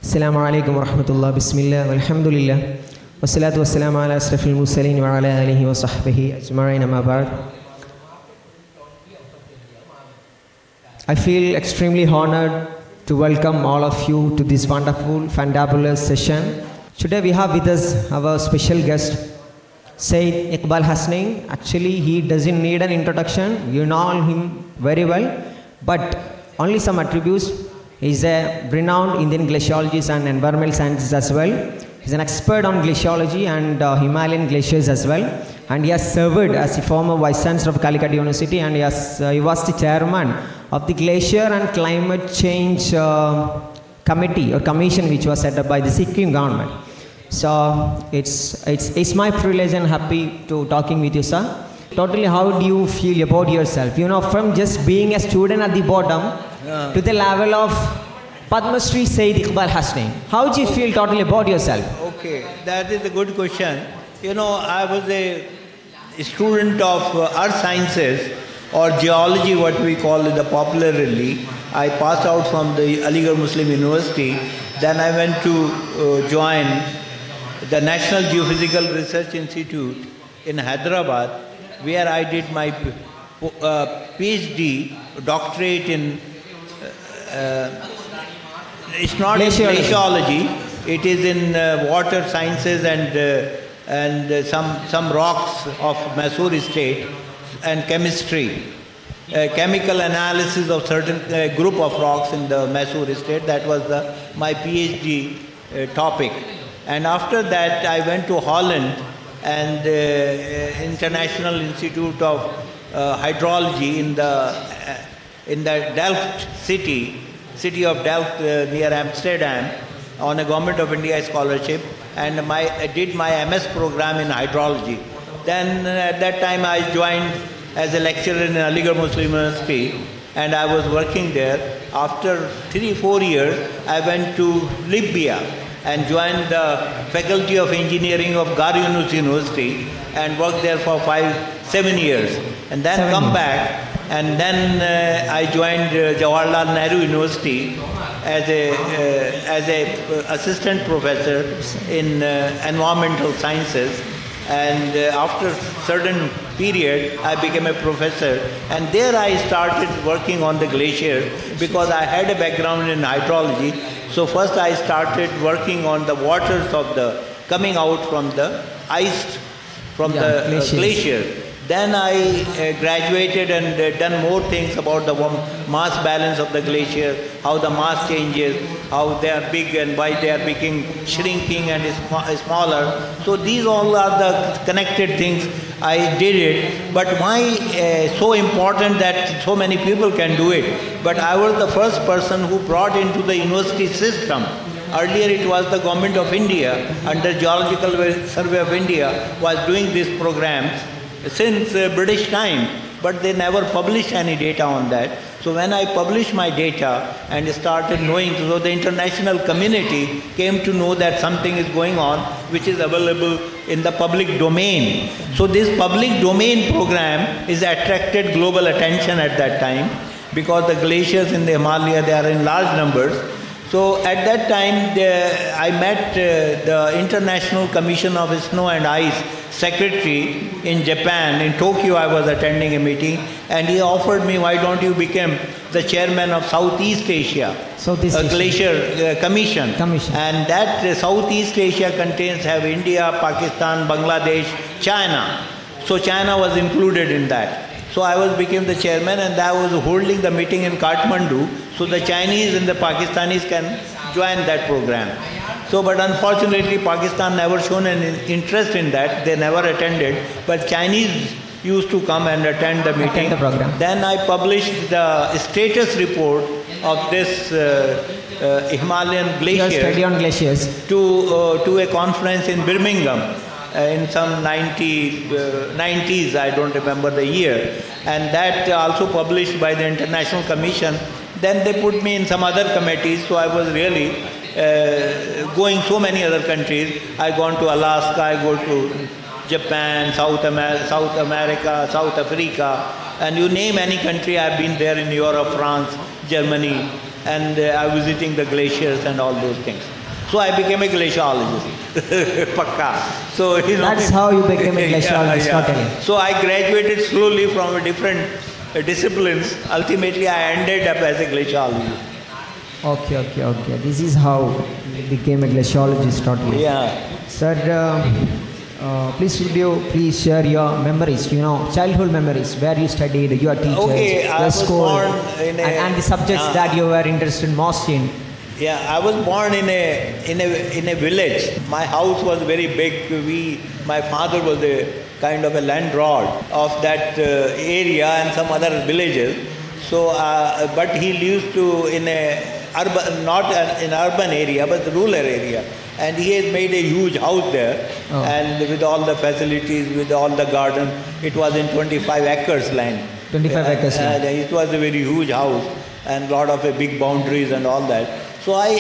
Assalamu alaikum wa rahmatullah, bismillah, walhamdulillah, wassalatu wassalamu ala ashrafil mursalin wa ala alihi wa 𝗘𝗴𝗴𝗶𝗵𝗵 amma ba'd. I feel extremely honored to welcome all of you to this wonderful, fantabulous session. Today we have with us our special guest, Syed Iqbal Hasnain. Actually, he doesn't need an introduction. You know him very well, but only some attributes. He's a renowned Indian glaciologist and environmental scientist as well. He's an expert on glaciology and Himalayan glaciers as well. And he has served as a former Vice Chancellor of Calicut University, and he was the chairman of the Glacier and Climate Change Committee or Commission, which was set up by the Sikkim government. So it's my privilege and happy to talking with you, sir. Totally, how do you feel about yourself? You know, from just being a student at the bottom to the level of Padma Shri Syed Iqbal Hasnain. How do you feel totally about yourself? Okay, that is a good question. You know, I was a student of earth sciences or geology, what we call it popularly. I passed out from the Aligarh Muslim University. Then I went to join the National Geophysical Research Institute in Hyderabad, where I did my PhD, doctorate in, it's not in glaciology, it is in water sciences and some rocks of Mysore state and chemistry. Chemical analysis of certain group of rocks in the Mysore state. That was my PhD topic. And after that I went to Holland and International Institute of Hydrology in the Delft city of Delft near Amsterdam, on a Government of India scholarship, and I did my MS program in hydrology. Then at that time I joined as a lecturer in Aligarh Muslim University, and I was working there. After 3-4 years I went to Libya and joined the Faculty of Engineering of Gar Yunus University and worked there for 5-7 years, and then come back, and then I joined Jawaharlal Nehru University as a assistant professor in environmental sciences, and after certain period I became a professor, and there I started working on the glacier because I had a background in hydrology. So first I started working on the waters of the coming out from the ice from the glacier. Then I graduated and done more things about the mass balance of the glacier, how the mass changes, how they are big and why they are shrinking and smaller. So these all are the connected things. I did it, but why so important that so many people can do it? But I was the first person who brought into the university system. Earlier it was the Government of India under Geological Survey of India was doing these programs since British time, but they never published any data on that. So when I published my data and started knowing, so the international community came to know that something is going on which is available in the public domain. So this public domain program is attracted global attention at that time because the glaciers in the Himalaya, they are in large numbers. So at that time I met the International Commission of Snow and Ice secretary in Japan. In Tokyo I was attending a meeting, and he offered me, why don't you become the chairman of Southeast Asia Glacier Commission. And that Southeast Asia have India, Pakistan, Bangladesh, China. So China was included in that. So I became the chairman, and I was holding the meeting in Kathmandu, so the Chinese and the Pakistanis can join that program. So, but unfortunately Pakistan never shown an interest in that, they never attended, but Chinese used to come and attend the meeting. Then I published the status report of this Himalayan glaciers to a conference in Birmingham in some 90s, I don't remember the year, and that also published by the International Commission. Then they put me in some other committees, so I was really going so many other countries. I gone to Alaska, I go to Japan, South America, South Africa, and you name any country, I've been there in Europe, France, Germany, and I was visiting the glaciers and all those things. So I became a glaciologist. Pakka. So, That's how you became a glaciologist, totally. So I graduated slowly from different disciplines. Ultimately, I ended up as a glaciologist. Okay. This is how you became a glaciologist, totally. Yeah. Sir, please would you please share your memories, childhood memories, where you studied, your teachers, Okay, I your was school, born in and the subjects that you were interested most in. Yeah, I was born in a village. My house was very big. My father was a kind of a landlord of that area and some other villages. So, but he used to in a urban, not an urban area, but the rural area. And he has made a huge house there, and with all the facilities, with all the garden. It was in 25 acres land. 25 acres land. It was a very huge house and lot of big boundaries and all that. So I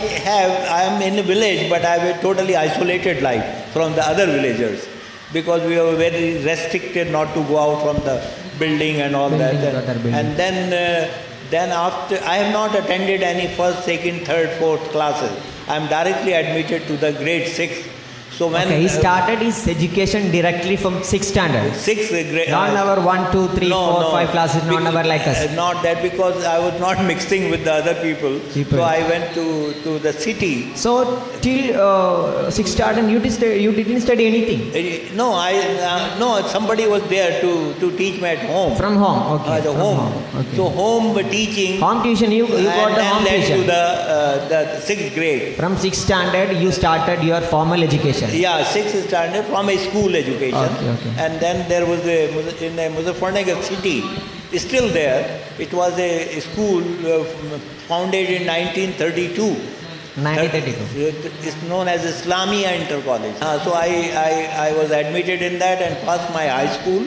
am in a village, but I have a totally isolated life from the other villagers, because we were very restricted not to go out from the building and all that. And then after, I have not attended any first, second, third, fourth classes. I am directly admitted to the grade 6. So when he started his education directly from 6th standard. 6th grade. Not our 1, 2, 3, 4, 5 classes, not our like us. Not that, because I was not mixing with the other people. So I went to the city. So till 6th standard, you didn't study anything? No, somebody was there to teach me at home. From home, okay. From home. Okay. So home teaching. Home tuition, you got the home tuition. And led to the 6th grade. From 6th standard, you started your formal education. Yeah, 6th standard from a school education. Okay. And then there was in a Muzaffarnagar city, still there. It was a school founded in 1932. 1932. It's known as Islamia Inter College. So I was admitted in that and passed my high school.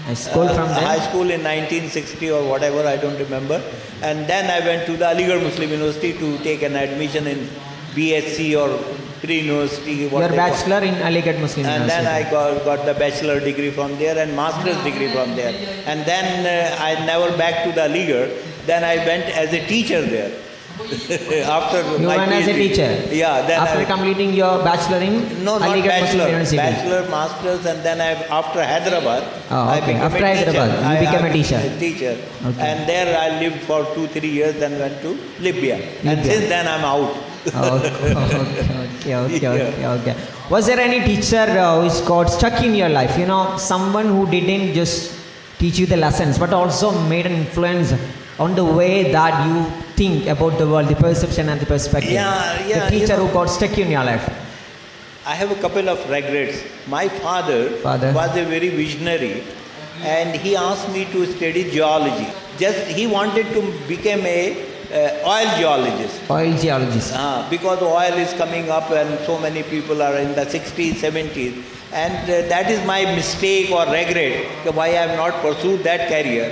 From there? High school in 1960 or whatever, I don't remember. And then I went to the Aligarh Muslim University to take an admission in BSc or pre-university. Your bachelor in Aligarh Muslim and University. Then I got the bachelor degree from there and master's degree from there. And then I never back to the Aligarh. Then I went as a teacher there. After you went as a teacher? Yeah. Then after completing your bachelor in not Aligarh Muslim University? Bachelor, master's, and then after Hyderabad, I became after a Hyderabad, teacher. you became a teacher. Okay. And there I lived for 2-3 years, then went to Libya. And since then I'm out. Okay. Was there any teacher who got stuck in your life? Someone who didn't just teach you the lessons, but also made an influence on the way that you think about the world, the perception and the perspective. The teacher who got stuck in your life. I have a couple of regrets. My father was a very visionary, and he asked me to study geology. He wanted to become a oil geologist. Oil geologist. Because oil is coming up and so many people are in the 60s, 70s. And that is my mistake or regret, why I have not pursued that career.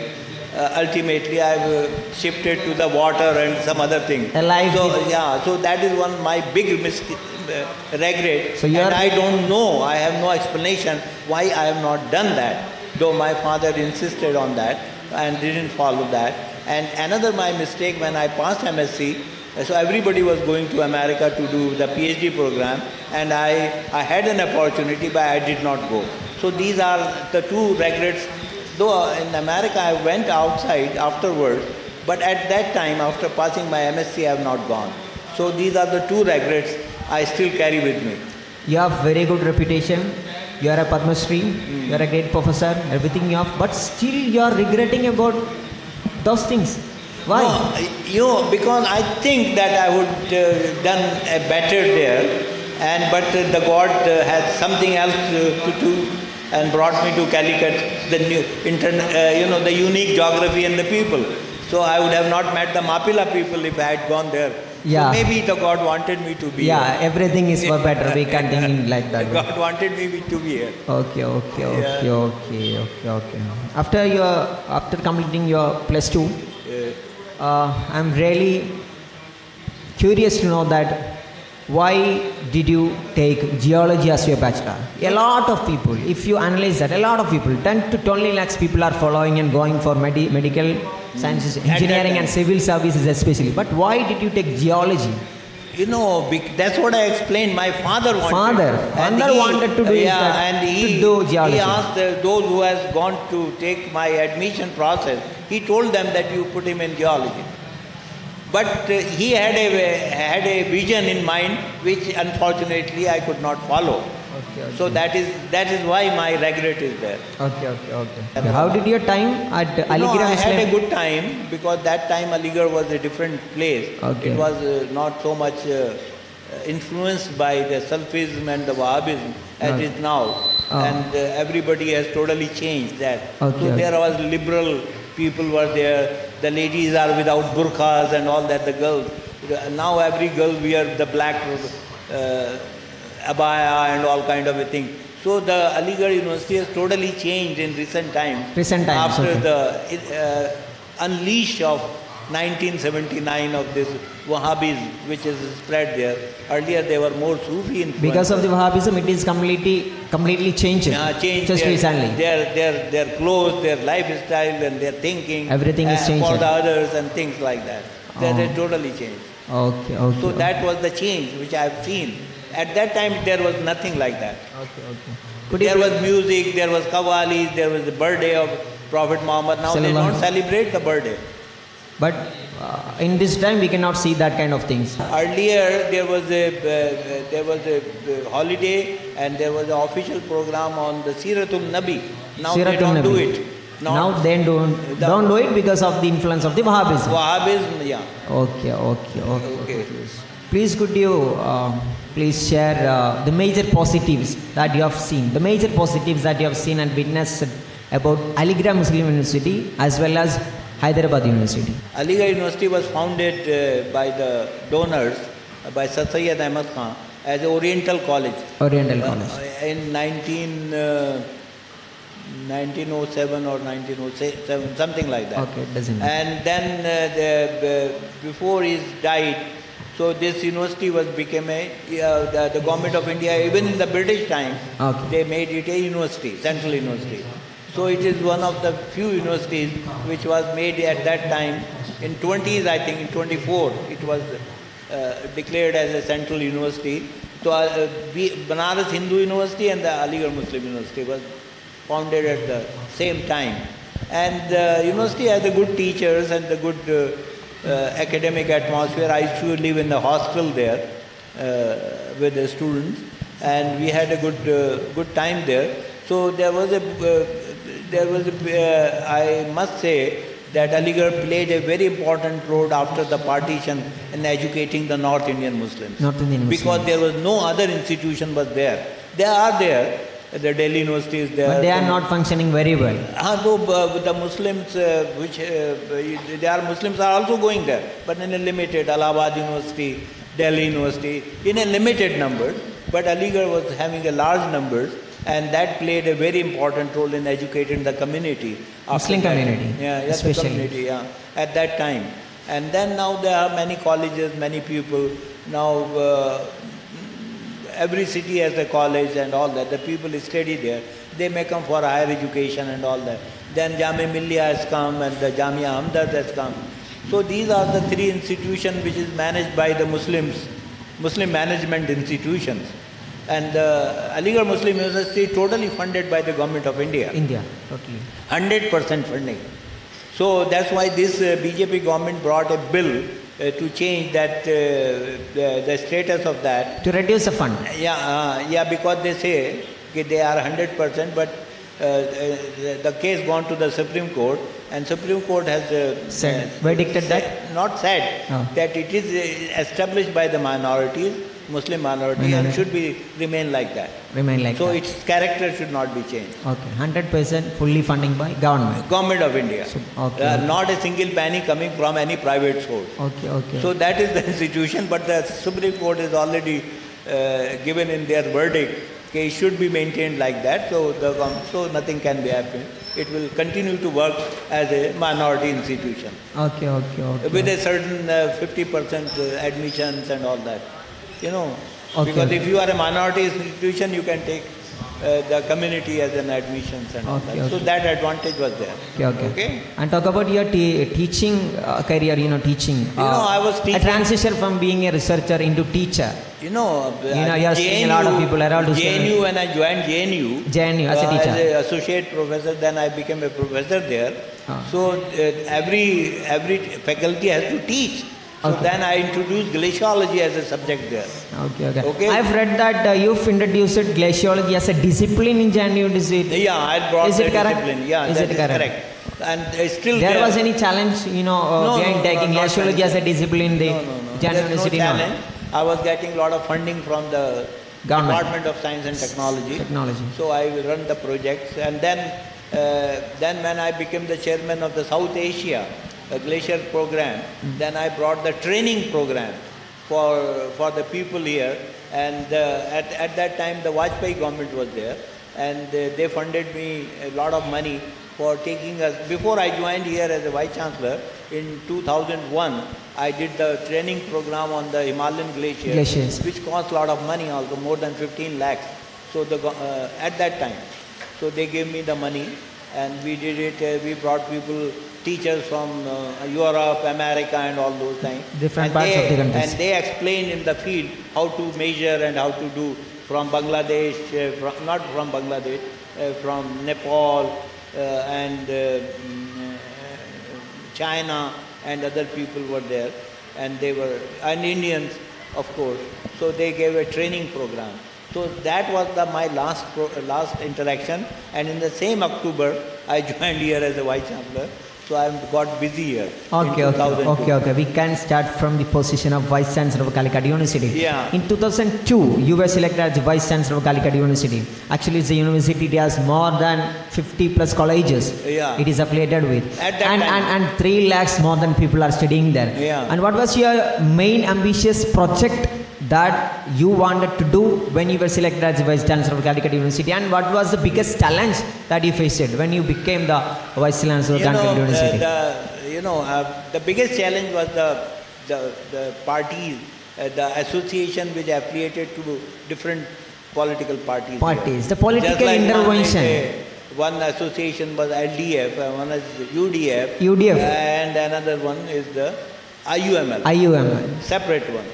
Ultimately, I have shifted to the water and some other thing. So that is one my big regret. And I don't know, I have no explanation why I have not done that. Though my father insisted on that and didn't follow that. And another my mistake, when I passed MSc, so everybody was going to America to do the PhD program, and I had an opportunity, but I did not go. So these are the two regrets. Though in America I went outside afterwards, but at that time, after passing my MSc, I have not gone. So these are the two regrets I still carry with me. You have very good reputation. You are a Padma Shri. You are a great professor. Everything you have, but still you are regretting about those things. Why? No, because I think that I would done a better there, but the God had something else to do and brought me to Calicut, the unique geography and the people. So I would have not met the Mapila people if I had gone there. So maybe the God wanted me to be here. Everything is for better. We can't think like that. God wanted me to be here. Okay. After completing your +2, I'm really curious to know that why did you take geology as your bachelor? A lot of people, if you analyze that, a lot of people, 10 to 20 lakhs people are following and going for medical sciences, engineering and civil services especially. But why did you take geology? You know, that's what I explained. My father wanted. Wanted to do to do geology. He asked those who has gone to take my admission process. He told them that you put him in geology. But he had a vision in mind, which unfortunately I could not follow. Okay. So that is why my regret is there. Okay. How did your time at Aligarh? I had a good time, because that time Aligarh was a different place. Okay. It was not so much influenced by the Sufism and the Wahhabism as it is now. And everybody has totally changed that. So there was liberal people were there. The ladies are without burqas and all that, the girls. Now every girl wears the black abaya and all kind of a thing. So the Aligarh University has totally changed in recent times. After the unleash of 1979 of this Wahhabism, which is spread there. Earlier they were more Sufi influenced. Because of the Wahhabism, it is completely changed. Changed just recently. Their clothes, their lifestyle and their thinking. Everything is changed. For the others and things like that. They totally changed. Okay. So that was the change which I have seen. At that time there was nothing like that. There was music, there was qawwalis, there was the birthday of Prophet Muhammad. Now they don't celebrate the birthday. But in this time we cannot see that kind of things. Earlier there was a holiday and there was an official program on the Siratul Nabi. Now they don't do it. Now they don't do it because of the influence of the Wahhabism. Wahhabism, yeah. Okay. Please could you please share the major positives that you have seen, and witnessed about Aligarh Muslim University as well as Hyderabad University. Aligarh University was founded by the donors, by Syed Iqbal Hasnain, as an Oriental College. In 1907 or 1907, something like that. Okay, it doesn't matter. And then before he died, so this university became the government of India, even in the British time, they made it a university, central university. So it is one of the few universities which was made at that time. In 20s, I think in 24, it was declared as a central university. So Banaras Hindu University and the Aligarh Muslim University was founded at the same time. And the university has the good teachers and the good academic atmosphere. I used to live in the hostel there with the students, and we had a good time there. So I must say that Aligarh played a very important role after the partition in educating the North Indian Muslims. Because there was no other institution was there. They are there. The Delhi University is there. But they are not functioning very well. The Muslims, Muslims are also going there, but in a limited. Allahabad University, Delhi University, in a limited number. But Aligarh was having a large numbers, and that played a very important role in educating the community. Muslim community, especially. The community, at that time. And then now there are many colleges, many people. Now every city has a college and all that. The people study there. They may come for higher education and all that. Then Jamia Millia has come and the Jamia Hamdard has come. So these are the three institutions which is managed by the Muslims, Muslim management institutions. And Aligarh Muslim University totally funded by the government of India. Totally. 100% funding. So that's why this BJP government brought a bill to change that the status of that. To reduce the fund. Because they say they are 100%, but the case gone to the Supreme Court, and Supreme Court has verdicted that it is established by the minorities, Muslim minority, and should remain like that. So its character should not be changed. 100% fully funding by government. Government of India. Not a single penny coming from any private source. So that is the institution, but the Supreme Court has already given in their verdict it should be maintained like that. So nothing can be happened. It will continue to work as a minority institution. With a certain 50% admissions and all that. you know. Okay. Because if you are a minority institution, you can take the community as an admissions and all that. So that advantage was there. Okay. And talk about your teaching career, teaching. I was teaching. A transition from being a researcher into teacher. You are JNU, seeing a lot of people around. JNU, when I joined JNU as a teacher. As an associate professor, then I became a professor there. So every faculty has to teach. So then I introduced glaciology as a subject there. Okay. I've read that you've introduced glaciology as a discipline in JNU. Yeah, I brought the discipline. Correct? Yeah, is that it correct? And still there was any challenge, behind taking glaciology as a discipline in the JNU University? No challenge. I was getting a lot of funding from the Government. Department of Science and Technology. So I run the projects, and then when I became the chairman of the South Asia glacier program, then I brought the training program for the people here, and at that time the Vajpayee government was there, and they funded me a lot of money for taking us. Before I joined here as a Vice Chancellor, in 2001, I did the training program on the Himalayan glaciers, which cost a lot of money also, more than 15 lakhs. So at that time, so they gave me the money, and we did it. We brought people, teachers from Europe, America, and all those things. Different parts of the countries. And they explained in the field how to measure and how to do from Bangladesh, not from Bangladesh, from Nepal and China, and other people were there, and and Indians, of course. So they gave a training program. So that was my last interaction, and in the same October, I joined here as a Vice Chancellor. So I got busy here. Okay. We can start from the position of Vice Chancellor of Calicut University. Yeah. In 2002, you were selected as Vice Chancellor of Calicut University. Actually, it's a university that has more than 50 plus colleges. Yeah. It is affiliated with. At that time. And 3 lakhs more than people are studying there. Yeah. And what was your main ambitious project that you wanted to do when you were selected as Vice Chancellor of Calicut University, and what was the biggest challenge that you faced when you became the Vice Chancellor of Calicut University? The biggest challenge was the parties, the association which affiliated to different political parties. The political intervention. One association was LDF, one is UDF, and another one is the IUML. Separate one.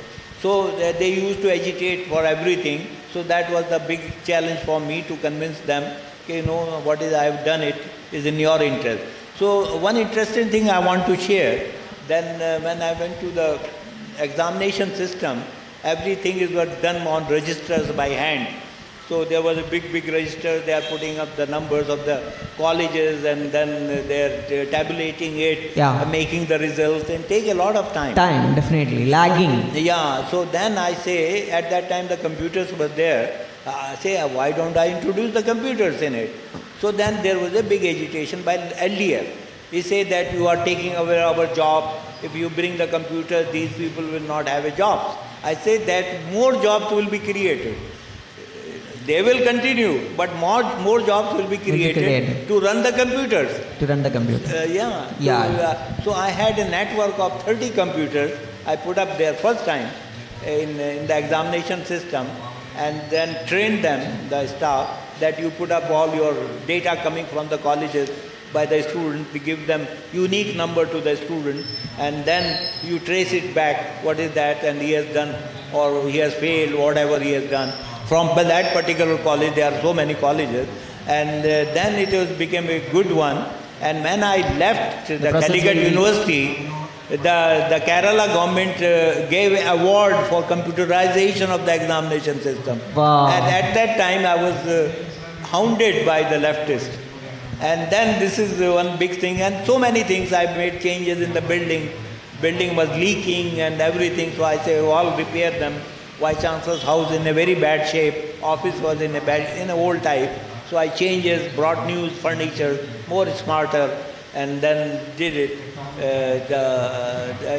So they used to agitate for everything. So that was the big challenge for me to convince them, what is I have done it is in your interest. So one interesting thing I want to share, then when I went to the examination system, everything is done on registers by hand. So there was a big register, they are putting up the numbers of the colleges, and then they're tabulating it, making the results, and take a lot of time. Definitely. Lagging. Yeah, so then I say, at that time the computers were there, I say, why don't I introduce the computers in it? So then there was a big agitation by LDF. He said that you are taking away our job. If you bring the computers, these people will not have a job. I said that more jobs will be created. They will continue, but more jobs will be created to run the computers. So I had a network of 30 computers I put up there first time in the examination system, and then trained them, the staff, that you put up all your data coming from the colleges by the student, we give them unique number to the student, and then you trace it back, what is that, and he has done or he has failed, whatever he has done. From that particular college, there are so many colleges, and then it became a good one. And when I left the Calicut University, the Kerala government gave an award for computerization of the examination system. Wow. And at that time, I was hounded by the leftists. And then this is one big thing, and so many things. I made changes in the building. Building was leaking and everything, so I say, all repair them. Vice Chancellor's house in a very bad shape. Office was in a old type. So I changed, brought new furniture, more smarter, and then did it.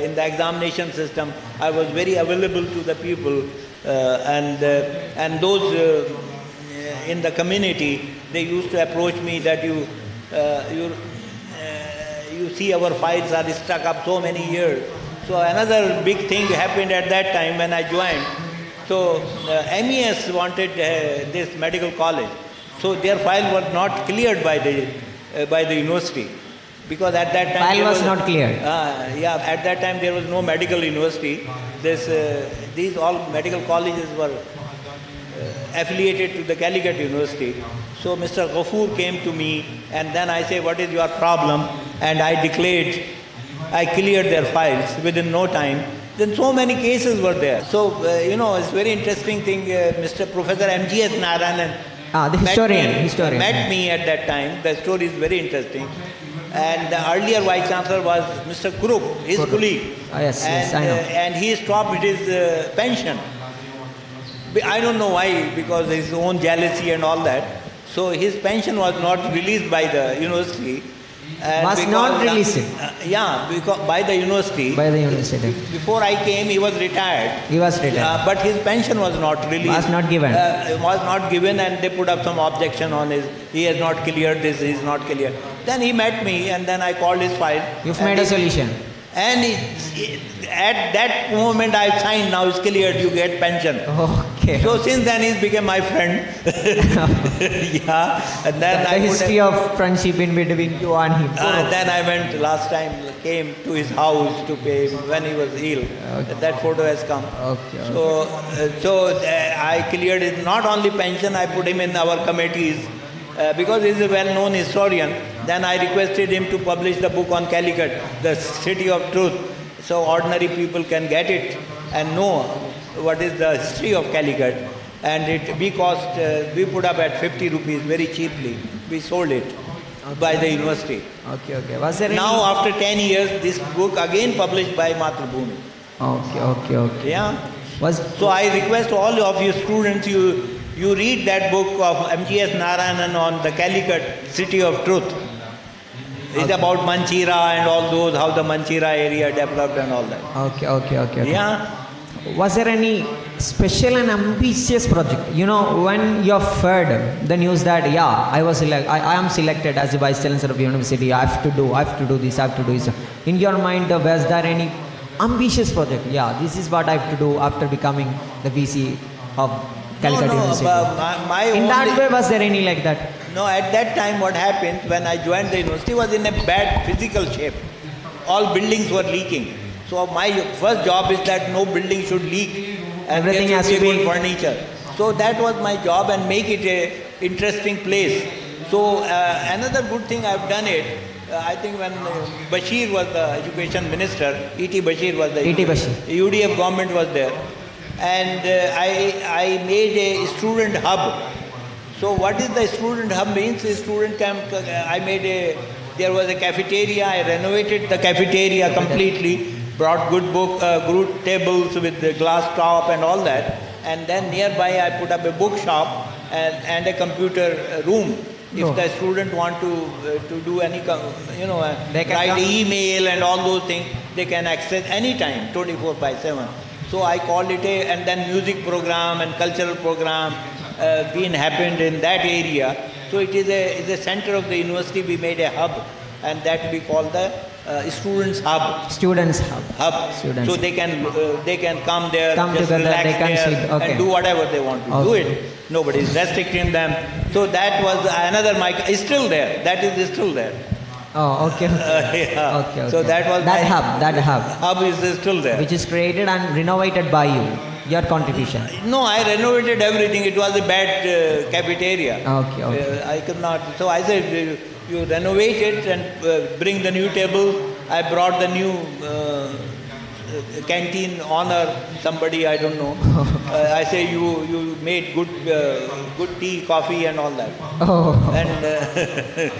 In the examination system, I was very available to the people, and those in the community, they used to approach me that you see our files are stuck up so many years. So another big thing happened at that time when I joined. So MES wanted this medical college. So their file was not cleared by the university. Because at that time... File was not cleared. Yeah, at that time there was no medical university. These all medical colleges were affiliated to the Calicut University. So Mr. Ghafoor came to me and then I say, what is your problem? And I declared, I cleared their files within no time. Then so many cases were there. So, it's very interesting thing, Mr. Professor 𝗚𝗚𝗏𝗏 Narayanan the historian. Met me at that time. The story is very interesting. And the earlier Vice Chancellor was Mr. Kurup, his colleague. Yes, I know. And he stopped his pension. I don't know why, because his own jealousy and all that. So his pension was not released by the university. Was not released? Because by the university. By the university. Before I came, he was retired. He was retired. But his pension was not released. Was not given. Was not given, and they put up some objection on he has not cleared this, he is not cleared. Then he met me and then I called his file. You've made a solution. And at that moment I signed, now it's cleared, you get pension. Okay. So since then he became my friend. And then the history of friendship in between you and him. Then I went last time, came to his house to pay him when he was ill. Okay. That photo has come. Okay. So I cleared it, not only pension, I put him in our committees. Because he is a well-known historian, then I requested him to publish the book on Calicut, the City of Truth, so ordinary people can get it and know what is the history of Calicut. And we put up at 50 rupees very cheaply. We sold it by the university. Okay. Was there now after 10 years, this book again published by Matrabhumi. Okay. Yeah. So I request all of you students, you read that book of 𝗚𝗚𝗏𝗏 Narayanan on the Calicut City of Truth. It's about Manchira and all those, how the Manchira area developed and all that. Okay. Yeah. Was there any special and ambitious project? When you have heard the news that, I am selected as the Vice Chancellor of the University, I have to do this. In your mind, was there any ambitious project? This is what I have to do after becoming the VC of Calicut University. In that way, was there any like that? No, at that time what happened when I joined the university was in a bad physical shape. All buildings were leaking. So my first job is that no building should leak and everything there has should to be be good furniture. So that was my job and make it a interesting place. So another good thing I've done it, I think when Bashir was the education minister, 𝗘𝗴𝗴𝗶𝗵 Bashir was the UDF government was there. And I made a student hub. So what is the student hub means? Student camp. There was a cafeteria. I renovated the cafeteria completely. Brought good tables with the glass top and all that. And then nearby I put up a bookshop and a computer room. If the student want to do any, write email and all those things, they can access anytime, 24/7. So I called it and then music program and cultural program been happened in that area. So it is a center of the university. We made a hub, and that we call the students hub. Students hub. So they can come there, come just together, relax they can there sleep. Okay. and do whatever they want to do it. Nobody is restricting them. So that was another is still there. That is still there. Oh, okay. Okay. So that was that hub. Hub is still there. Which is created and renovated by you. Your contribution. No, I renovated everything. It was a bad cafeteria. Okay. I could not. So I said, you renovate it and bring the new table. I brought the new canteen honor somebody, I don't know. I say you made good tea, coffee and all that. Oh. And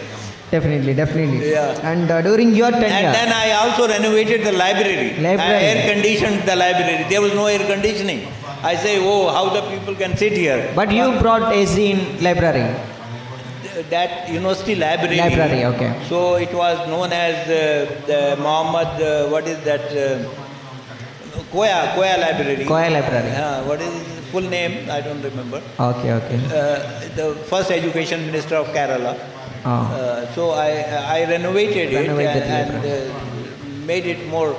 definitely. Yeah. And during your tenure. And then I also renovated the library. I air conditioned the library. There was no air conditioning. I say, how the people can sit here. But you brought AC in library. That university library. Library, okay. So it was known as the Muhammad, what is that? Koya Library. Koya Library. What is his full name? I don't remember. Okay. The first education minister of Kerala. Oh. So I renovated it and made it more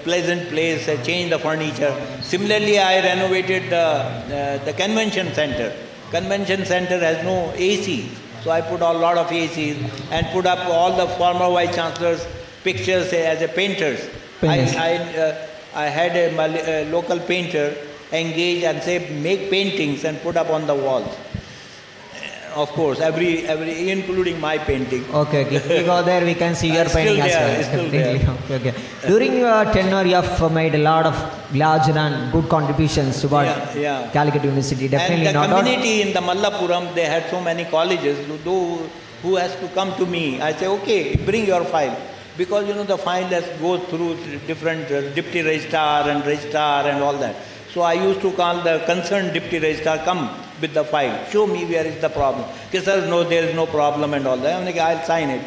pleasant place, change the furniture. Similarly, I renovated the convention center. Convention center has no AC, so I put a lot of ACs and put up all the former Vice Chancellors' pictures as a painters. I had a local painter engage and say, make paintings and put up on the walls. Of course, every including my painting. Okay. If we go there, we can see your painting as well. It's still there. Okay. During your tenure, you have made a lot of large and good contributions to Calicut University. Definitely and the community in the Mallapuram, they had so many colleges. Who has to come to me? I say, okay, bring your file. Because the file has go through different deputy registrar and all that. So I used to call the concerned deputy registrar, come with the file, show me where is the problem. Okay, sir, no, there is no problem and all that. I'm like, I'll sign it.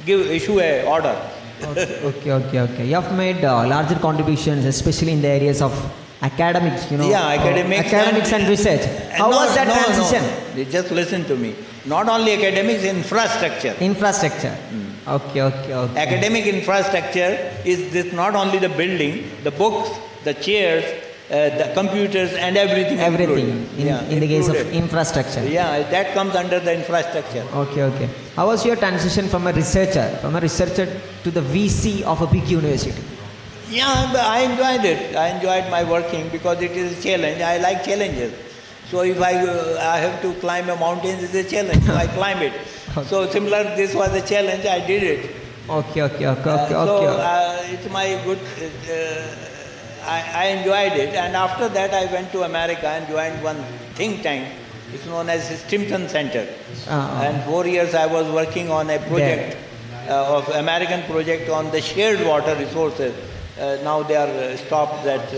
Issue a order. Okay. You have made larger contributions, especially in the areas of academics, academics and research. How was that transition? No. Just listen to me. Not only academics, infrastructure. Okay. Academic infrastructure is this, not only the building, the books, the chairs, the computers and everything. In the case of infrastructure. Yeah, that comes under the infrastructure. Okay. How was your transition from a researcher to the VC of a big university? Yeah, I enjoyed it. I enjoyed my working because it is a challenge. I like challenges. So if I have to climb a mountain, it's a challenge. So I climb it. So similar, this was a challenge. I did it. Okay. So it's my good. I enjoyed it, and after that I went to America and joined one think tank. It's known as Stimson Center. And 4 years I was working on a project, of American project on the shared water resources. Now they are stopped that,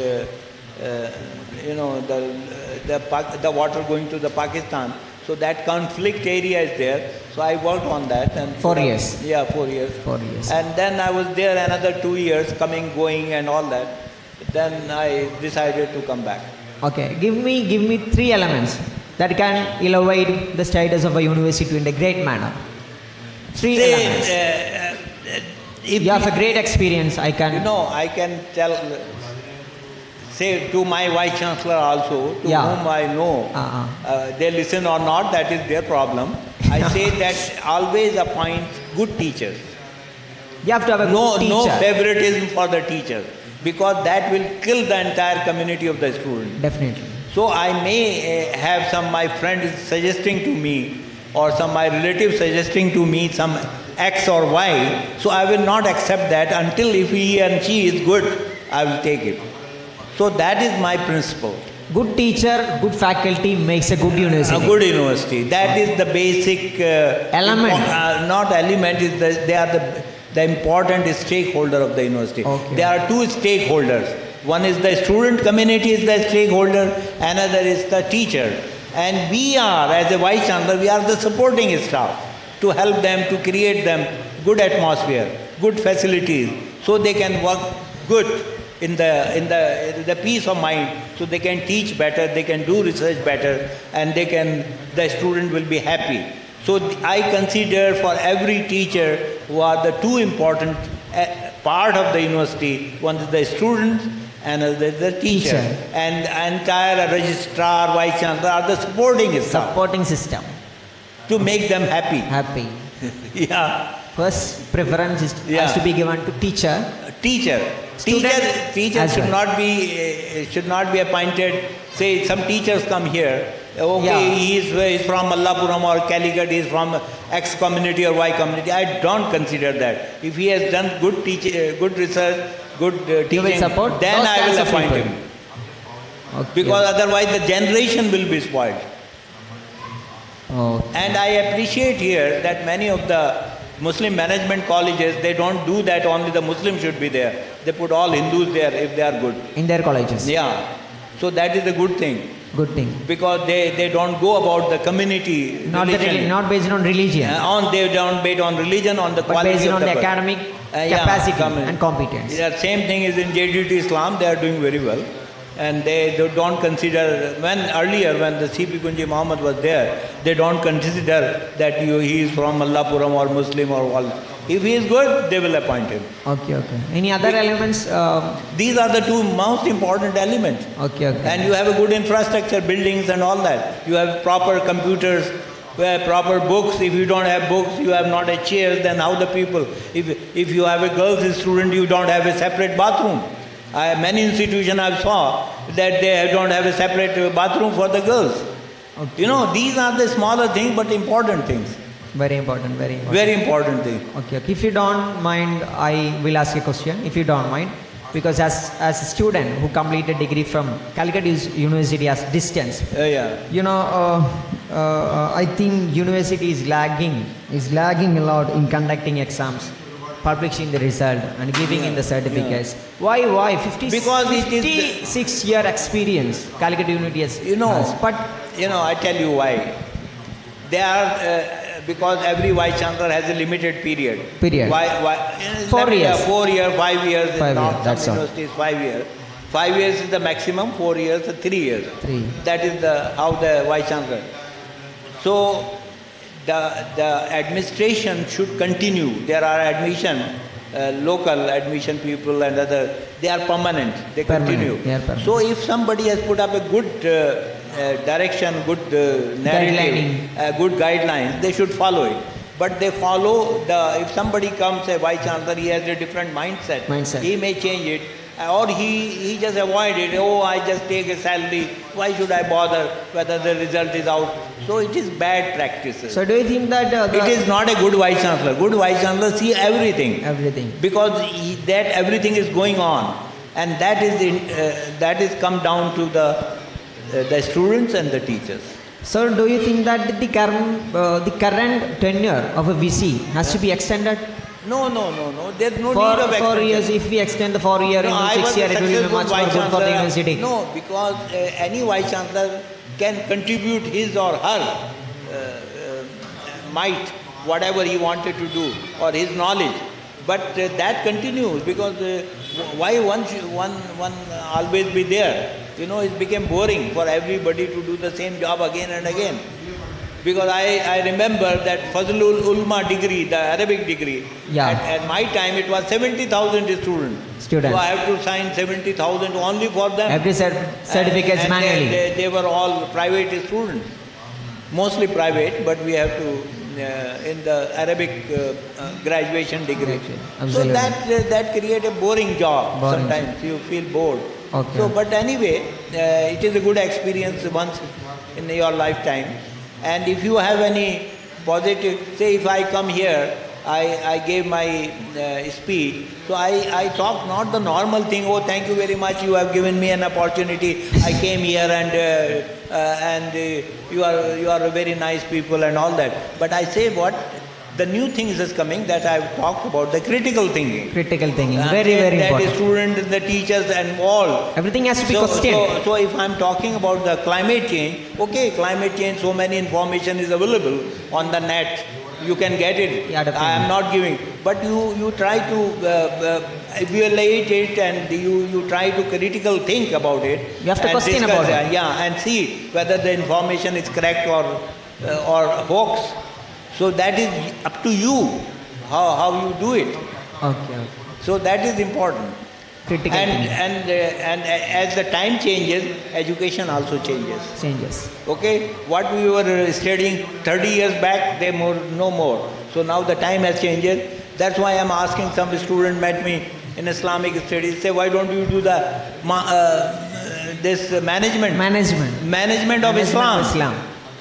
the water going to the Pakistan. So that conflict area is there. So I worked on that. And 4 years? Yeah, 4 years. 4 years. And then I was there another 2 years, coming, going and all that. Then I decided to come back. Okay, give me 3 elements that can elevate the status of a university in a great manner. 3 elements. If you have a great experience, I can... I can say to my Vice Chancellor also, to whom I know, they listen or not, that is their problem. I say that always appoint good teachers. You have to have a good teacher. No favoritism for the teacher, because that will kill the entire community of the student. Definitely. So I may have some my friends suggesting to me, or some my relatives suggesting to me some X or Y. So I will not accept that until if he and she is good, I will take it. So that is my principle. Good teacher, good faculty makes a good university. A good university. That is the basic element. Not element, they are the important stakeholder of the university. Okay. There are 2 stakeholders. One is the student community is the stakeholder, another is the teacher. And we are, as a Vice Chancellor, we are the supporting staff to help them, to create them good atmosphere, good facilities, so they can work good in the peace of mind, so they can teach better, they can do research better, and the student will be happy. So I consider for every teacher who are the 2 important part of the university, one is the students and another is the teacher. And entire registrar, Vice Chancellor are the supporting staff. Supporting system. To make them happy. Yeah. First preference has to be given to teacher. Teacher should not be appointed. Say some teachers come here. Okay, he's from Mallapuram or Calicut, he's from X community or Y community. I don't consider that. If he has done good good research, good teaching, then I will appoint him. Okay. Because otherwise the generation will be spoiled. Okay. And I appreciate here that many of the Muslim management colleges, they don't do that, only the Muslims should be there. They put all Hindus there if they are good. In their colleges? Yeah. So that is a good thing. Good thing. Because they don't go about the community. Not based on religion. They don't based on religion, on the quality based on of the academic capacity and competence. Yeah, same thing is in JDT Islam, they are doing very well. And they don't consider, earlier when the C.P. Kunji Muhammad was there, they don't consider that he is from Mallapuram or Muslim or all. If he is good, they will appoint him. Okay, okay. Any other elements? These are the two most important elements. Okay, okay. And you have a good infrastructure, buildings and all that. You have proper computers, proper books. If you don't have books, you have not a chair, then how the people? If you have a girls' student, you don't have a separate bathroom. Many institutions I saw that they don't have a separate bathroom for the girls. Okay. You know, these are the smaller things but important things. Very important, very important. Very important thing. Okay, okay. If you don't mind, I will ask a question, if you don't mind. Because as a student who completed degree from Calicut University as distance, Yeah. you know, I think university is lagging a lot in conducting exams, publishing the result and giving in the certificates. Why? 56-year experience Calicut University has. But I tell you why. They are because every Vice Chancellor has a limited period. Why? 4 years. 4 years, 5 years. 5 Not years, that's some all. universities 5 years. 5 years is the maximum. 4 years, 3 years. 3. That is how the Vice Chancellor. So the administration should continue. There are local admission people and other. They are permanent. They continue. They are permanent. So if somebody has put up a good direction, good narrative, good guidelines, they should follow it. But they follow if somebody comes, a Vice Chancellor, he has a different mindset. He may change it, or he just avoid it. Oh, I just take a salary. Why should I bother whether the result is out? So it is bad practices. so do you think that It is not a good Vice Chancellor. Good Vice Chancellor see everything. Because that everything is going on, and that is come down to the students and the teachers. So do you think that the current tenure of a VC has to be extended? No. There's no need of extension. 4 years, if we extend the 4 year into 6 year, it will be much more good for the university. No, because any Vice Chancellor can contribute his or her might, whatever he wanted to do, or his knowledge. But that continues, because why one always be there? It became boring for everybody to do the same job again and again. Because I remember that Fazlul Ulma degree, the Arabic degree, at my time it was 70,000 students. So I have to sign 70,000 only for them. Every certificates and manually. They were all private students, mostly private, but we have to in the Arabic graduation degree. Absolutely. So that create a boring job. Sometimes you feel bored. Okay. So, but anyway, it is a good experience once in your lifetime. And if you have any positive, say if I come here, I gave my speech, so I talk not the normal thing, oh thank you very much, you have given me an opportunity, I came here and you are very nice people and all that. But I say what? The new things is coming that I have talked about, the critical thinking. Very, very important. That the students, the teachers and all. Everything has to be questioned. So if I am talking about the climate change, okay, climate change, so many information is available on the net. You can get it. I am not giving. But you try to evaluate it, and you try to critical think about it. You have to question about it. Yeah, and see whether the information is correct or hoax. So that is up to you, how you do it. Okay. So that is important. Critical and as the time changes, education also changes. Okay, what we were studying 30 years back, they no more. So now the time has changed. That's why I'm asking some student met me in Islamic studies. Say, why don't you do the this management of Islam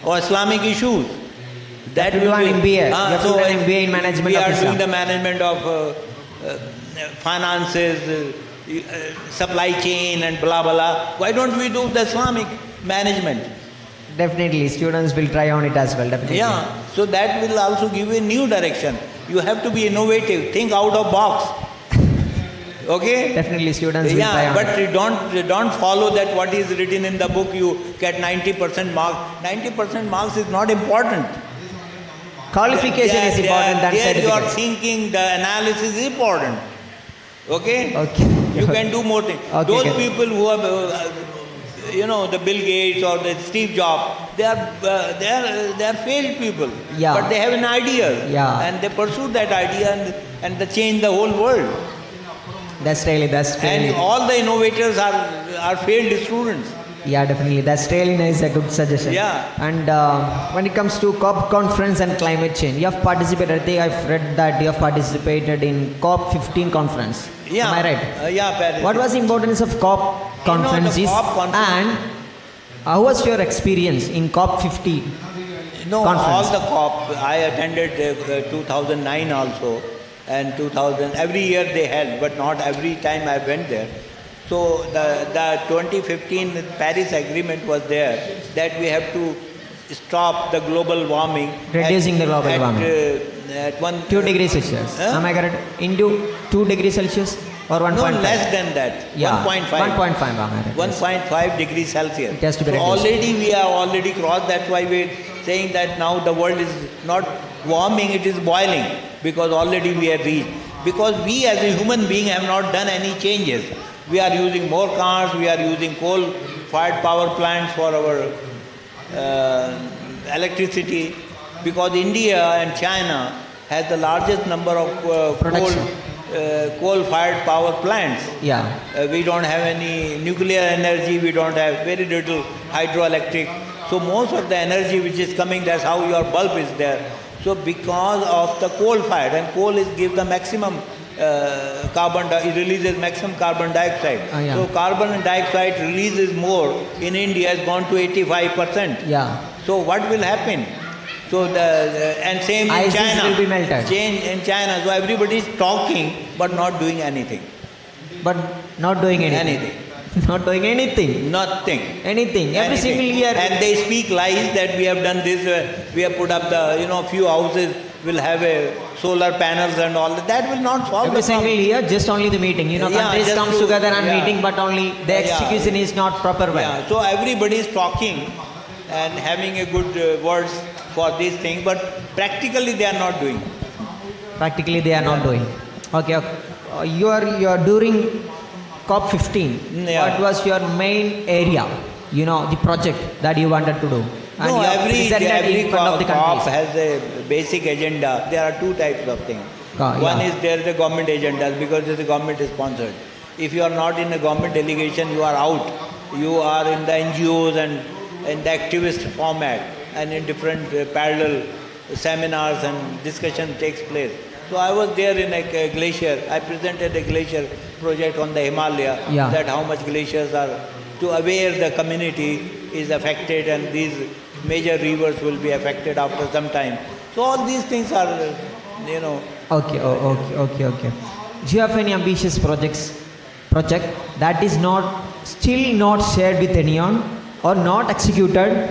or Islamic issues? That will be an MBA. So an MBA in management we of are Islam. doing the management of finances, supply chain and blah blah. Why don't we do the Islamic management? Definitely, students will try on it as well. Definitely. Yeah. So that will also give a new direction. You have to be innovative. Think out of box. Okay? Definitely, students will try on it. But don't follow that what is written in the book. You get 90% marks. 90% marks is not important. Qualification is important than certificate. Your thinking, the analysis is important. Okay? Okay. You can do more things. Those people who have the Bill Gates or the Steve Jobs, they are failed people. Yeah. But they have an idea. Yeah. And they pursue that idea and they change the whole world. That's really. And all the innovators are failed students. Yeah, definitely. That's really nice, a good suggestion. Yeah. And when it comes to COP conference and climate change, you have participated, I think I've read that you have participated in COP 15 conference. Yeah. Am I right? Yeah, Paris. What was the importance of COP conferences? COP conference. And how was your experience in COP 15? No, conference? all the COP, I attended 2009 also, and 2000, every year they held, but not every time I went there. So the 2015 Paris Agreement was there that we have to stop the global warming. Reducing the global warming. At 2 degrees Celsius. Am I correct? Into 2 degrees Celsius or 1.5? No, less than that. Yeah. 1.5. 1.5. 1.5 degrees Celsius. It has to be so reduced. already we are already crossed. That's why we're saying that now the world is not warming, it is boiling, because already we have reached. Because we as a human being have not done any changes. We are using more cars, we are using coal-fired power plants for our electricity, because India and China has the largest number of coal-fired power plants. Yeah. We don't have any nuclear energy, we don't have very little hydroelectric. So most of the energy which is coming, that's how your bulb is there. So because of the coal-fired, and coal gives the maximum it releases maximum carbon dioxide. Yeah. So carbon dioxide releases more in India has gone to 85%. Yeah. So what will happen? So and same in China. Will be melted. Change in China. So everybody is talking but not doing anything. But not doing anything. Not doing anything. Nothing. Anything. Every single year. And they speak lies that we have done this. We have put up the few houses will have solar panels and all that. That will not solve every the problem. single year. Just only the meeting. Countries comes together and meeting, but only the execution is not proper way. Yeah. So everybody is talking and having a good words for these things, but practically they are not doing. Practically they are not doing. Okay. You are during COP 15. Yeah. What was your main area? The project that you wanted to do. And No, every COP countries. has a basic agenda. There are two types of things. One is there the government agendas, because the government is sponsored. If you are not in a government delegation, you are out. You are in the NGOs and in the activist format, and in different parallel seminars and discussion takes place. So I was there in a glacier. I presented a glacier project on the Himalaya, that how much glaciers are, to aware the community is affected, and these major rivers will be affected after some time. So all these things are, Okay. Do you have any ambitious project that is still not shared with anyone or not executed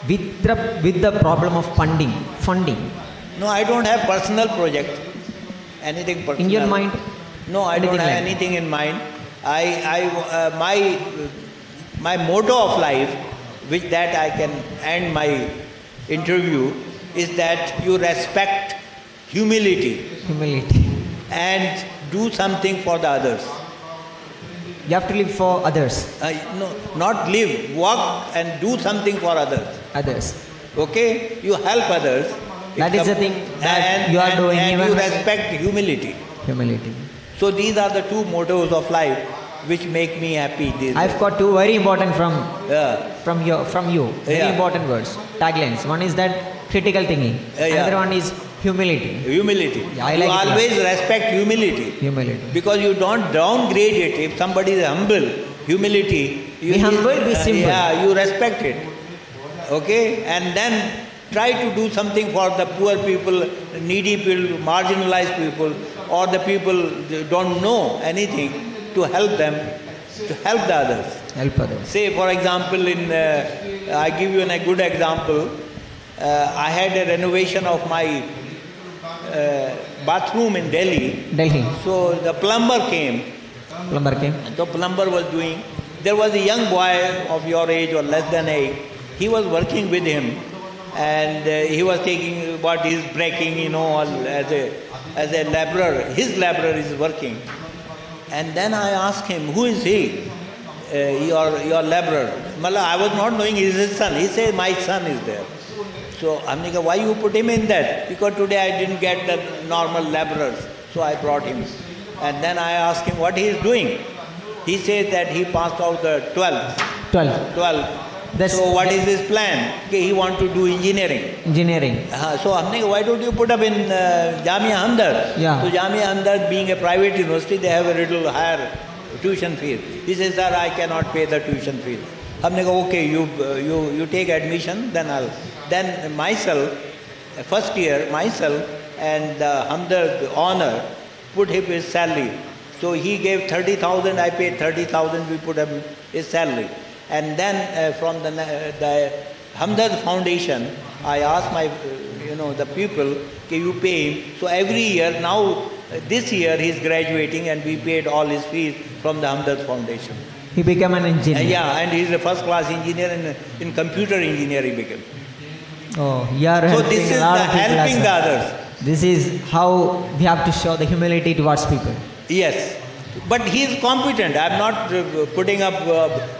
with the problem of funding? No, I don't have personal project. Anything personal. In your mind? No, I don't have anything in mind. My motto of life, which that I can end my interview, is that you respect humility and do something for the others. You have to live for others. No, not live, work and do something for others. Okay? You help others. That is the thing that you are doing. And you respect humility. So these are the two mottos of life which make me happy. I've got two very important from you. Very important words, taglines. One is that critical thinking. Another one is humility. Yeah, I like you always respect humility. Because you don't downgrade it. If somebody is humble, humility. Be humble, be simple. Yeah, you respect it. Okay? And then try to do something for the poor people, needy people, marginalized people, or the people who don't know anything, to help them, to help the others. Say, for example, I give you a good example. I had a renovation of my bathroom in Delhi. So the plumber came. The plumber was doing. There was a young boy of your age or less than age. He was working with him, and he was taking what he's breaking, as a laborer. His laborer is working. And then I asked him, who is he? your laborer. I was not knowing he's his son. He said, my son is there. So हमने कहा, why you put him in that? Because today I didn't get the normal laborers, so I brought him. And then I asked him what he is doing. He said that he passed out the 12th. 12. So what is his plan? Okay, he want to do engineering. So हमने कहा, why don't you put up in Jamia Hamdard? Yeah. So Jamia Hamdard, being a private university, they have a little higher tuition fee. He says, sir, I cannot pay the tuition fee. हमने कहा, okay, you take admission, then myself, first year, myself and Hamdard honor put him his salary. So he gave 30,000, I paid 30,000, we put him his salary. And then from the Hamdard Foundation, I asked my, the people, can you pay him? So every year, now this year he is graduating and we paid all his fees from the Hamdard Foundation. He became an engineer. Yeah, and he is a first class engineer in computer engineering he became. Oh, you are so this is the helping the others. This is how we have to show the humility towards people. Yes, but he is competent. I am not putting up,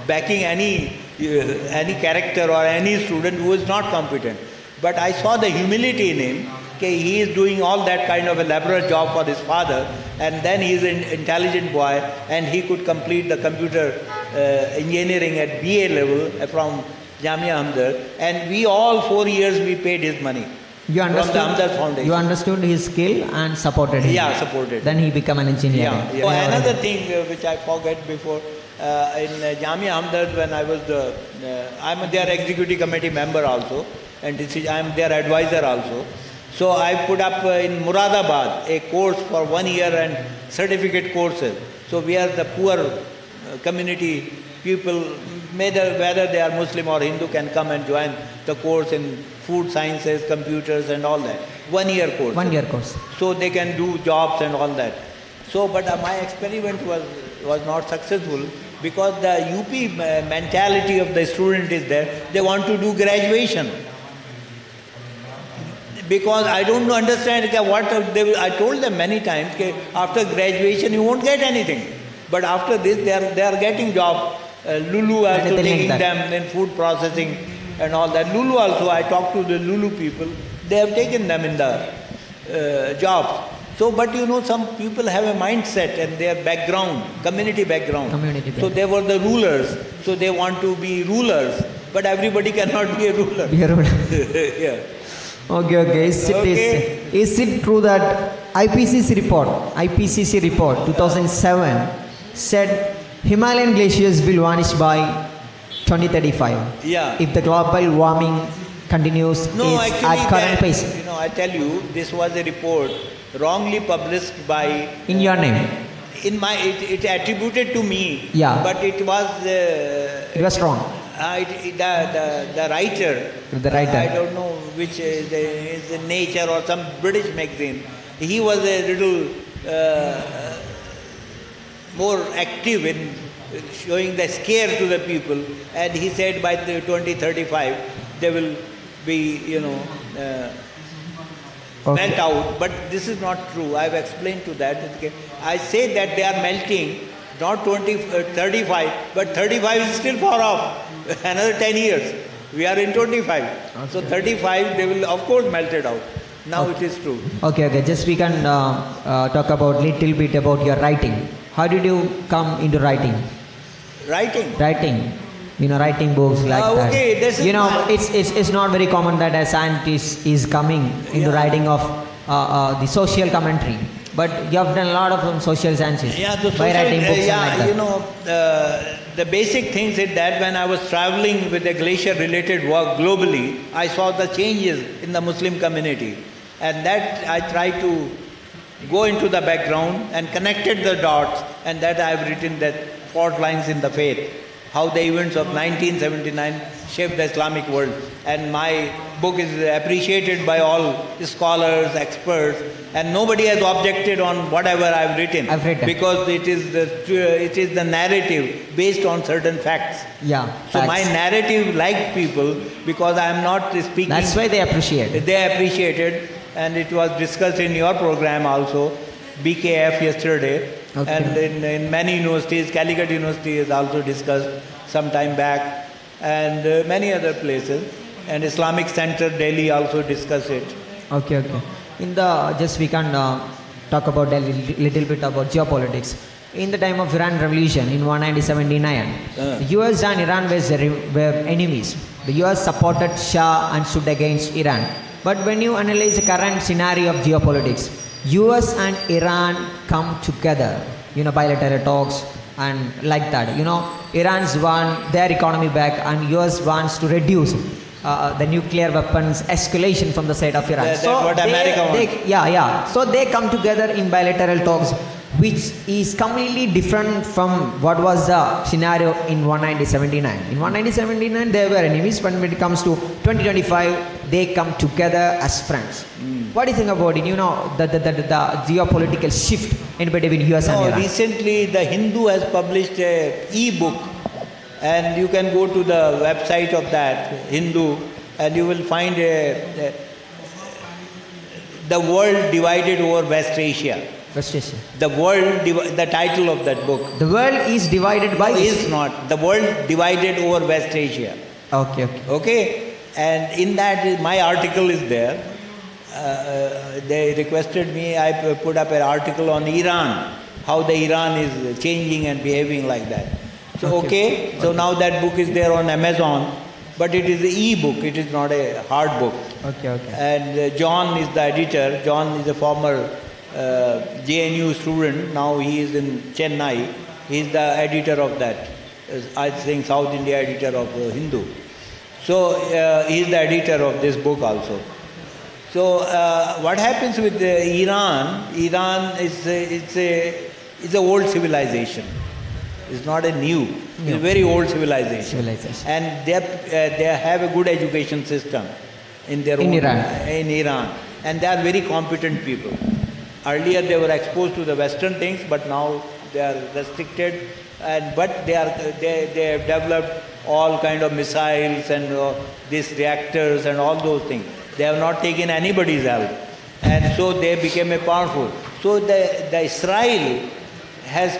backing any character or any student who is not competent. But I saw the humility in him. Okay, he is doing all that kind of a laborer job for his father, and then he is an intelligent boy, and he could complete the computer engineering at BA level from Jamia Hamdard, and we all 4 years we paid his money. You understood, from the Hamdard Foundation. You understood his skill and supported him. Yeah, supported. Then he became an engineer. Yeah. So another thing which I forgot before, in Jamia Hamdard when I was I'm their executive committee member also, and I'm their advisor also. So I put up in Muradabad a course for 1 year and certificate courses. So we are the poor community people, whether they are Muslim or Hindu, can come and join the course in food sciences, computers and all that. 1 year course. 1 year course. So they can do jobs and all that. So, but my experiment was not successful because the UP mentality of the student is there. They want to do graduation. Because I don't understand what I told them many times, after graduation you won't get anything. But after this they are getting job. Lulu also taking them in food processing and all that. Lulu also, I talked to the Lulu people, they have taken them in the jobs. So, but some people have a mindset and their background, community background. So they were the rulers, so they want to be rulers. But everybody cannot be a ruler. Yeah. Okay. Is it true that IPCC report 2007 said Himalayan glaciers will vanish by 2035? Yeah. If the global warming continues at current pace. I tell you, this was a report wrongly published by... In your name? It attributed to me. Yeah. But it was... it was wrong. The writer, I don't know which is the Nature or some British magazine, he was a little more active in showing the scare to the people, and he said by 2035 they will be, melt out. But this is not true. I have explained to that. I say that they are melting, not 35, but 35 is still far off. Another 10 years. We are in 25. Okay. So 35, they will of course melt it out. Now it is true. Okay. Just we can talk about little bit about your writing. How did you come into writing? Writing? Writing books like that. Okay, this is it's not very common that a scientist is coming into writing of the social commentary. But you have done a lot of social sciences by writing books and like that. The basic things is that when I was traveling with the glacier-related work globally, I saw the changes in the Muslim community. And that I tried to go into the background and connected the dots, and that I have written that fault lines in the faith, how the events of 1979 shaped the Islamic world. And my book is appreciated by all scholars, experts, and nobody has objected on whatever I've written. Because it is the narrative based on certain facts. Yeah. So facts. My narrative liked people because I am not speaking. That's why they appreciate. They appreciated, and it was discussed in your program also, BKF yesterday. Okay. And in many universities, Calicut University is also discussed some time back, and many other places. And Islamic Center Delhi also discuss it. Okay, okay. In the just we can talk about a little bit about geopolitics. In the time of Iran Revolution in 1979, the US and Iran were enemies. The US supported Shah and stood against Iran. But when you analyze the current scenario of geopolitics, US and Iran come together, bilateral talks and like that. Iran's want their economy back, and US wants to reduce the nuclear weapons escalation from the side of Iran. That's what America wants. So they come together in bilateral talks, which is completely different from what was the scenario in 1979. In 1979, they were enemies, but when it comes to 2025, they come together as friends. What do you think about it? The geopolitical shift in between US and Iran. Recently, the Hindu has published an e-book, and you can go to the website of that Hindu, and you will find the world divided over West Asia. West Asia. The title of that book. The world is divided by... Is not. The world divided over West Asia. Okay. Okay? And in that, my article is there. They requested me, I put up an article on Iran, how the Iran is changing and behaving like that. So, okay. So now that book is there on Amazon, but it is an e-book, it is not a hard book. Okay. And John is the editor. John is a former JNU student. Now he is in Chennai. He is the editor of that. I think South India editor of Hindu. So he is the editor of this book also. So what happens with Iran? Iran is an old civilization. It's not a new. It's a very old civilization. And they have a good education system in Iran. And they are very competent people. Earlier they were exposed to the Western things, but now they are restricted. But they have developed all kind of missiles and these reactors and all those things. They have not taken anybody's help, and so they became a powerful. So the Israel has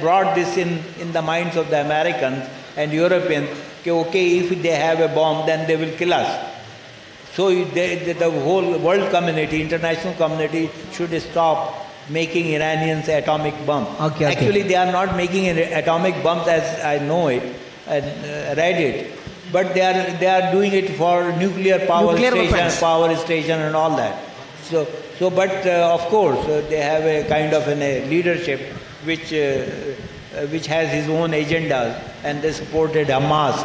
brought this in the minds of the Americans and Europeans. Okay, if they have a bomb, then they will kill us. So the whole world community, international community, should stop making Iranians atomic bombs. Actually, they are not making atomic bombs as I know it and read it. But they are doing it for nuclear power station and all that. But of course they have a kind of a leadership which has his own agendas, and they supported Hamas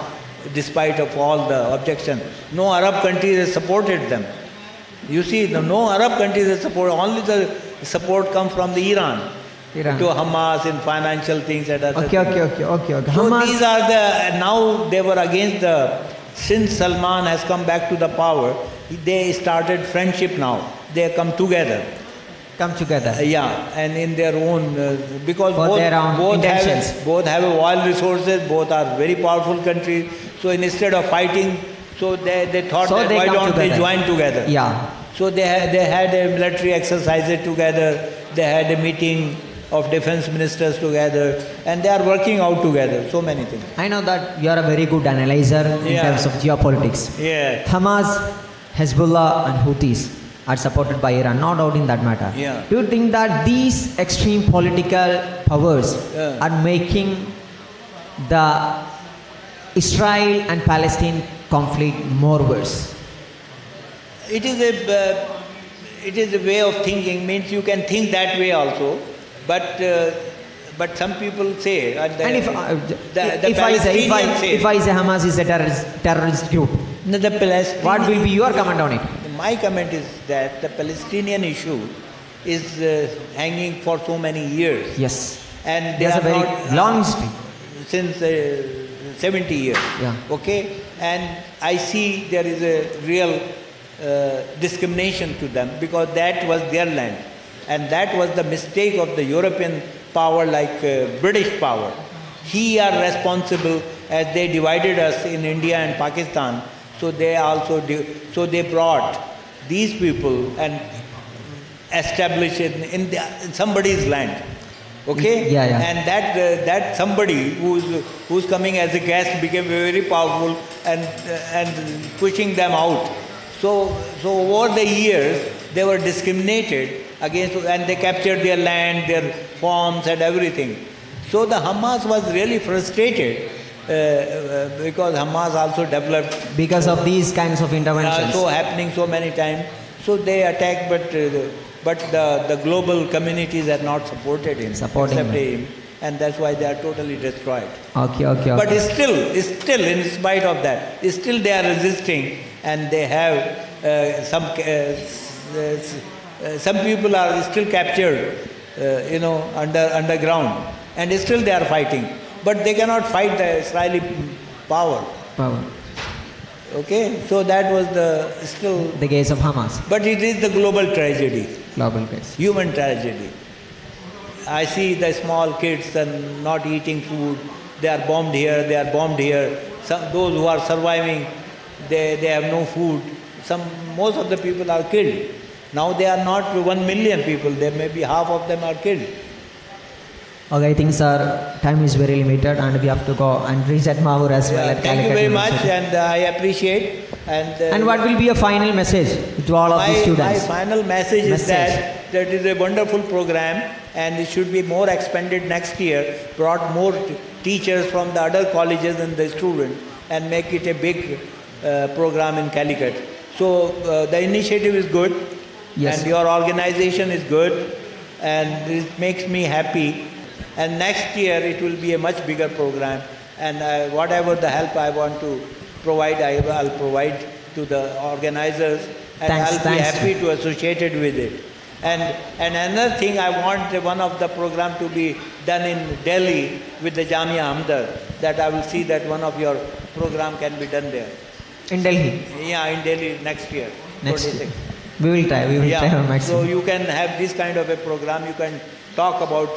despite of all the objections. No Arab countries has supported them. You see, no Arab countries has supported. Only the support comes from the Iran. To Hamas in financial things and other things. Okay. So these are now they were against since Salman has come back to the power, they started friendship now. They come together. And in their own, because both have oil resources, both are very powerful countries. So instead of fighting, so they thought why don't they join together? So they had a military exercise together, they had a meeting of defense ministers together, and they are working out together, so many things. I know that you are a very good analyzer in terms of geopolitics. Hamas, Hezbollah and Houthis are supported by Iran, no doubt in that matter. Do you think that these extreme political powers are making the Israel and Palestine conflict more worse? It is a way of thinking, means you can think that way also. But some people say, if I say Hamas is a terrorist group, what will be your comment on it? My comment is that the Palestinian issue is hanging for so many years. Yes. And there's a very long history. Since 70 years. Okay? And I see there is a real discrimination to them, because that was their land. And that was the mistake of the European power, like British power. He are responsible, as they divided us in India and Pakistan. So they also they brought these people, and established in somebody's land. Okay? Yeah, yeah. And that somebody who's coming as a guest became very powerful and pushing them out. So over the years, they were discriminated against, and they captured their land, their farms and everything. So the Hamas was really frustrated because Hamas also developed. Because of these kinds of interventions. So happening so many times. So they attacked, but the global communities are not supported him. Supporting him. And that's why they are totally destroyed. Okay. But still, in spite of that, still they are resisting, and they have some people are still captured, underground, and still they are fighting. But they cannot fight the Israeli power. Okay, so that was still the case of Hamas. But it is the global tragedy. Global case. Human tragedy. I see the small kids and not eating food. They are bombed here, they are bombed here. Those who are surviving, they have no food. Most of the people are killed. Now they are not 1 million people. There may be half of them are killed. Okay, I think, sir, time is very limited and we have to go and reach at Mahur as well. At Thank you Calicut very much, University. and I appreciate. And what will be your final message to all of the students? My final message is that it is a wonderful program, and it should be more expanded next year, brought more teachers from the other colleges and the students, and make it a big program in Calicut. So the initiative is good, and your organization is good, and it makes me happy. And next year it will be a much bigger program, and whatever the help I want to provide, I'll provide to the organizers, and I'll be happy to associate it with it. And another thing, I want one of the program to be done in Delhi with the Jamia Hamdard, that I will see that one of your program can be done there. In Delhi? Yeah, in Delhi next year. Next year. We will try our maximum. So you can have this kind of a program. You can talk about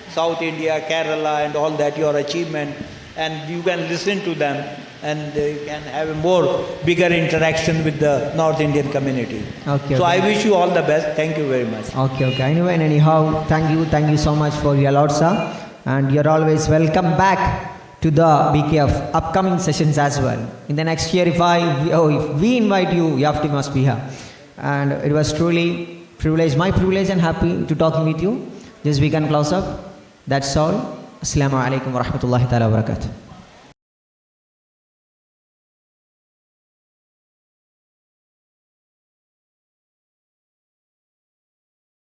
South India, Kerala and all that, your achievement, and you can listen to them, and you can have a more bigger interaction with the North Indian community. So I wish you all the best. Thank you very much. Okay. Anyway, anyhow, thank you so much for your allowed, sir, and you're always welcome back to the BKF upcoming sessions as well. In the next year, if we invite you, you must be here. And it was truly my privilege and happy to talking with you. This we can close up. That's all. Assalamu alaikum wa rahmatullahi wa barakatuh.